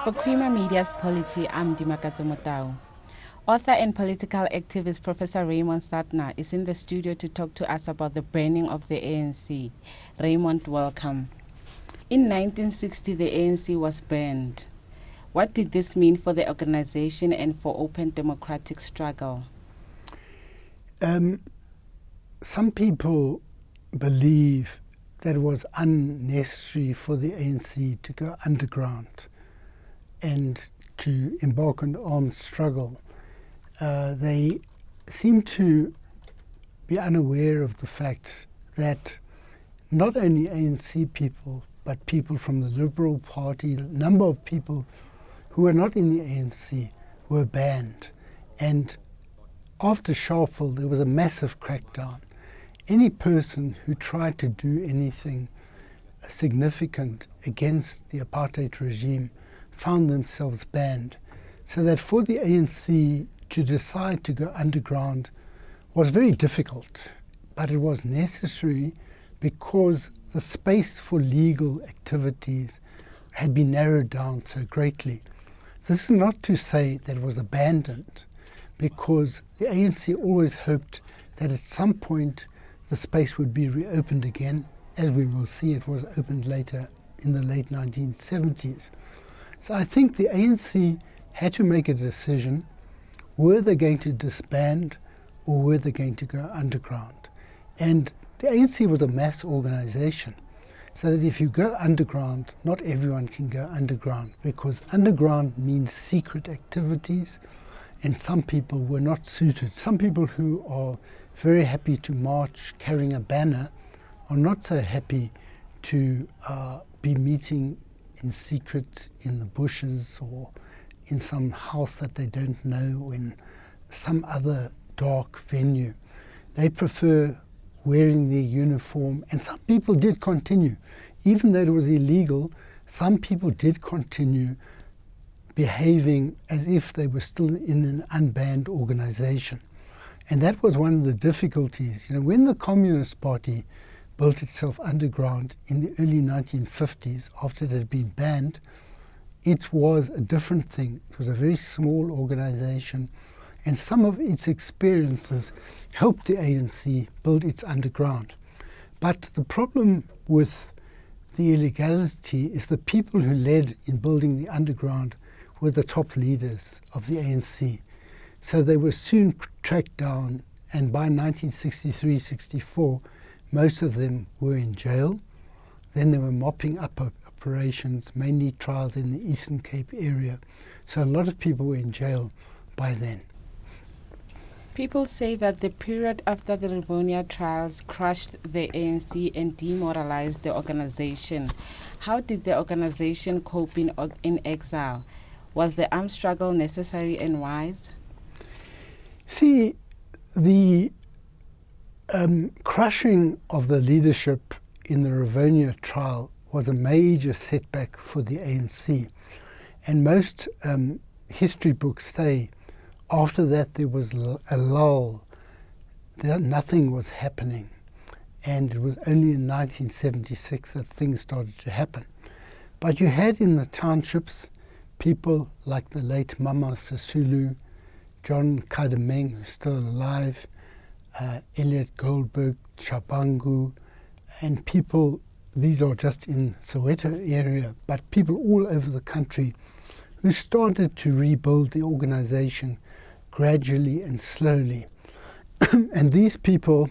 For Creamer Media's Polity, I'm Dimakatso Motau. Author and political activist Professor Raymond Suttner is in the studio to talk to us about the burning of the ANC. Raymond, welcome. In 1960, the ANC was burned. What did this mean for the organization and for open democratic struggle? Some people believe that it was unnecessary for the ANC to go underground and to embark on armed struggle. They seem to be unaware of the fact that not only ANC people, but people from the Liberal Party, a number of people who were not in the ANC were banned. And after Sharpeville, there was a massive crackdown. Any person who tried to do anything significant against the apartheid regime found themselves banned. So that for the ANC to decide to go underground was very difficult, but it was necessary because the space for legal activities had been narrowed down so greatly. This is not to say that it was abandoned, because the ANC always hoped that at some point the space would be reopened again. As we will see, it was opened later in the late 1970s. So I think the ANC had to make a decision. Were they going to disband or were they going to go underground? And the ANC was a mass organization, so that if you go underground, not everyone can go underground, because underground means secret activities, and some people were not suited. Some people who are very happy to march carrying a banner are not so happy to be meeting in secret in the bushes or in some house that they don't know or in some other dark venue. They prefer wearing their uniform, and some people did continue. Even though it was illegal, some people did continue behaving as if they were still in an unbanned organization. And that was one of the difficulties. When the Communist Party built itself underground in the early 1950s, after it had been banned, it was a different thing. It was a very small organization, and some of its experiences helped the ANC build its underground. But the problem with the illegality is the people who led in building the underground were the top leaders of the ANC. So they were soon tracked down, and by 1963-64, most of them were in jail. Then they were mopping up operations, mainly trials in the Eastern Cape area. So a lot of people were in jail by then. People say that the period after the Rivonia trials crushed the ANC and demoralized the organization. How did the organization cope in exile? Was the armed struggle necessary and wise? See, the crushing of the leadership in the Rivonia trial was a major setback for the ANC. And most history books say after that there was a lull, nothing was happening. And it was only in 1976 that things started to happen. But you had in the townships people like the late Mama Sisulu, John Kademeng, who's still alive, Elliot Goldberg, Chabangu, and people, these are just in Soweto area, but people all over the country who started to rebuild the organization gradually and slowly. And these people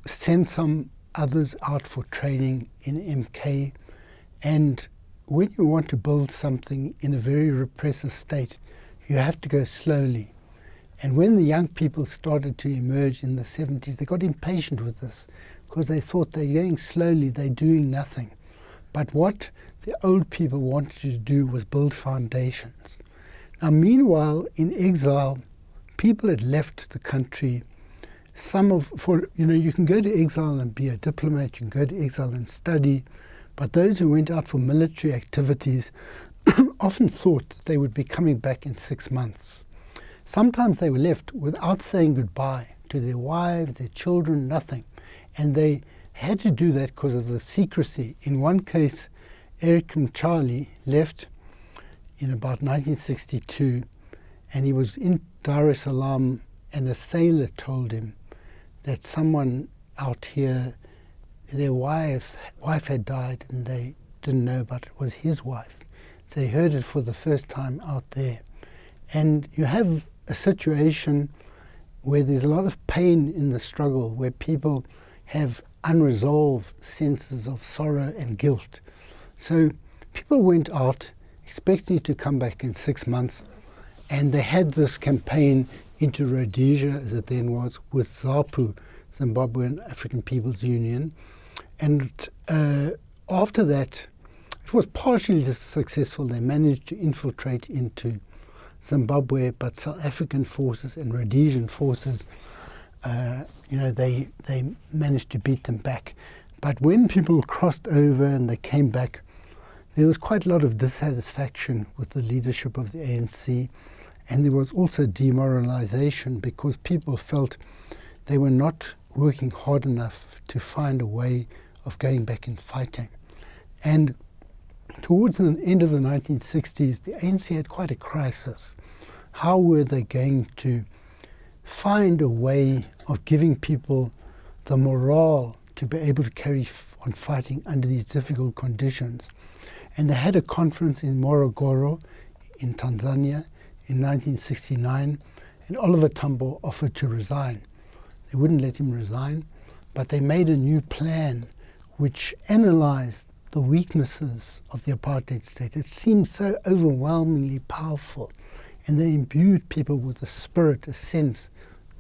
sent some others out for training in MK. And when you want to build something in a very repressive state, you have to go slowly. And when the young people started to emerge in the 70s, they got impatient with this because they thought they're going slowly, they're doing nothing. But what the old people wanted to do was build foundations. Now, meanwhile, in exile, people had left the country. You can go to exile and be a diplomat, you can go to exile and study, but those who went out for military activities often thought that they would be coming back in 6 months. Sometimes they were left without saying goodbye to their wives, their children, nothing. And they had to do that because of the secrecy. In one case, Eric Mchali left in about 1962, and he was in Dar es Salaam, and a sailor told him that someone out here, their wife had died, and they didn't know, but it was his wife. So he heard it for the first time out there. And you have a situation where there's a lot of pain in the struggle, where people have unresolved senses of sorrow and guilt. So people went out expecting to come back in 6 months, and they had this campaign into Rhodesia, as it then was, with ZAPU, Zimbabwean African People's Union. And after that, it was partially successful. They managed to infiltrate into Zimbabwe, but South African forces and Rhodesian forces, they managed to beat them back. But when people crossed over and they came back, there was quite a lot of dissatisfaction with the leadership of the ANC, and there was also demoralization because people felt they were not working hard enough to find a way of going back and fighting. And towards the end of the 1960s, the ANC had quite a crisis. How were they going to find a way of giving people the morale to be able to carry on fighting under these difficult conditions? And they had a conference in Morogoro in Tanzania in 1969, and Oliver Tambo offered to resign. They wouldn't let him resign, but they made a new plan which analyzed the weaknesses of the apartheid state. It seemed so overwhelmingly powerful, and they imbued people with a spirit, a sense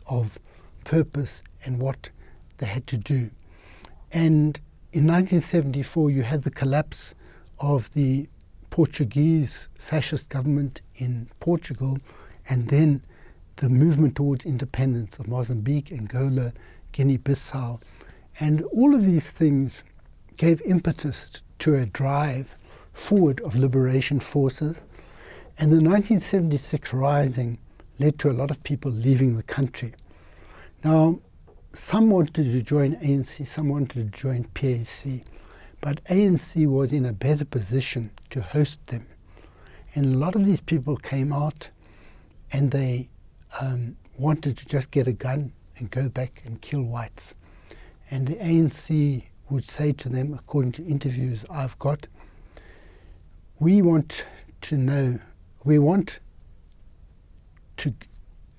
of purpose and what they had to do. And in 1974, you had the collapse of the Portuguese fascist government in Portugal, and then the movement towards independence of Mozambique, Angola, Guinea-Bissau. And all of these things gave impetus to a drive forward of liberation forces. And the 1976 rising led to a lot of people leaving the country. Now, some wanted to join ANC, some wanted to join PAC, but ANC was in a better position to host them. And a lot of these people came out, and they wanted to just get a gun and go back and kill whites. And the ANC would say to them, according to interviews I've got, we want to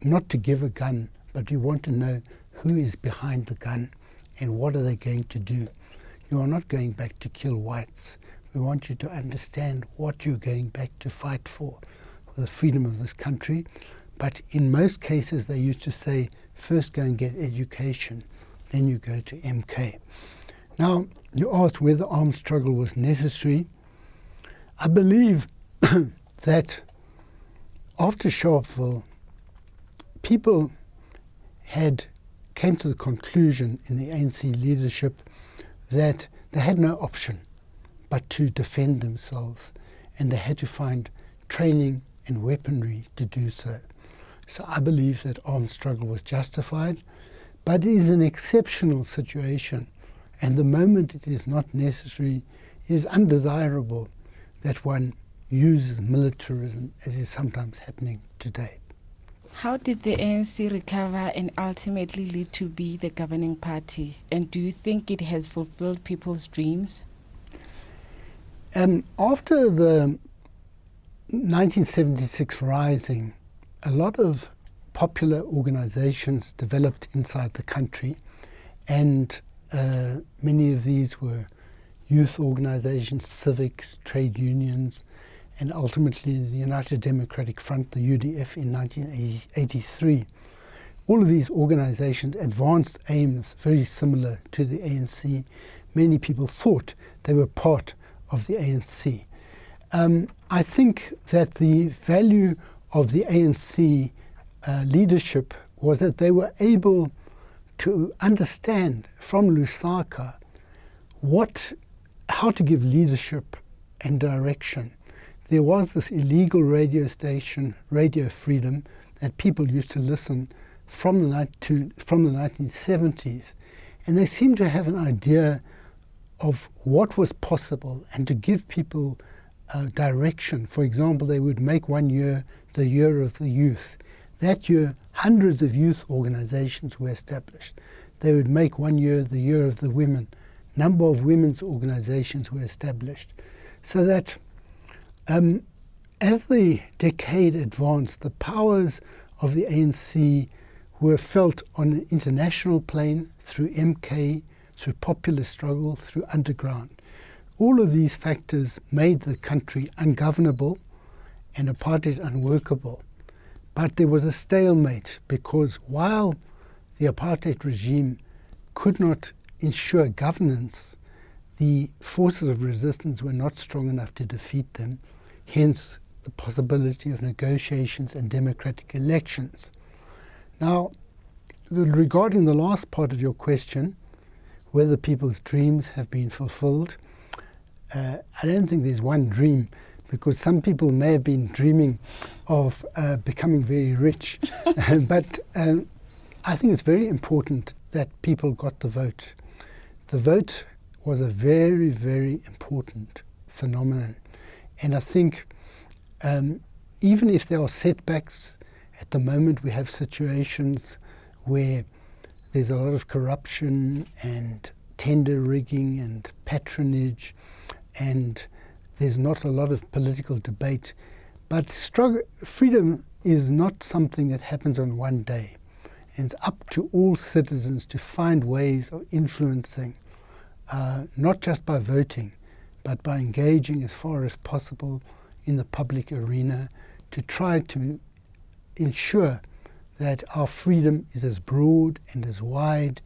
not to give a gun, but we want to know who is behind the gun and what are they going to do. You are not going back to kill whites. We want you to understand what you're going back to fight for the freedom of this country. But in most cases, they used to say, first go and get education, then you go to MK. Now, you asked whether armed struggle was necessary. I believe that after Sharpeville, people came to the conclusion in the ANC leadership that they had no option but to defend themselves, and they had to find training and weaponry to do so. So I believe that armed struggle was justified, but it is an exceptional situation, and the moment it is not necessary, it is undesirable that one uses militarism, as is sometimes happening today. How did the ANC recover and ultimately lead to be the governing party? And do you think it has fulfilled people's dreams? After the 1976 rising, a lot of popular organizations developed inside the country, and many of these were youth organizations, civics, trade unions, and ultimately the United Democratic Front, the UDF, in 1983. All of these organizations advanced aims very similar to the ANC. Many people thought they were part of the ANC. I think that the value of the ANC leadership was that they were able to understand from Lusaka how to give leadership and direction. There was this illegal radio station, Radio Freedom, that people used to listen from the 1970s, and they seemed to have an idea of what was possible and to give people direction. For example, they would make one year the year of the youth. That year, hundreds of youth organizations were established. They would make one year the year of the women. Number of women's organizations were established. So that as the decade advanced, the powers of the ANC were felt on an international plane through MK, through popular struggle, through underground. All of these factors made the country ungovernable and apartheid unworkable. But there was a stalemate because while the apartheid regime could not ensure governance, the forces of resistance were not strong enough to defeat them, hence the possibility of negotiations and democratic elections. Now, regarding the last part of your question, whether people's dreams have been fulfilled, I don't think there's one dream, because some people may have been dreaming of becoming very rich. But I think it's very important that people got the vote. The vote was a very, very important phenomenon. And I think even if there are setbacks, at the moment we have situations where there's a lot of corruption and tender rigging and patronage, and there's not a lot of political debate. But freedom is not something that happens on one day. And it's up to all citizens to find ways of influencing, not just by voting, but by engaging as far as possible in the public arena to try to ensure that our freedom is as broad and as wide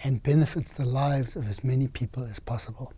and benefits the lives of as many people as possible.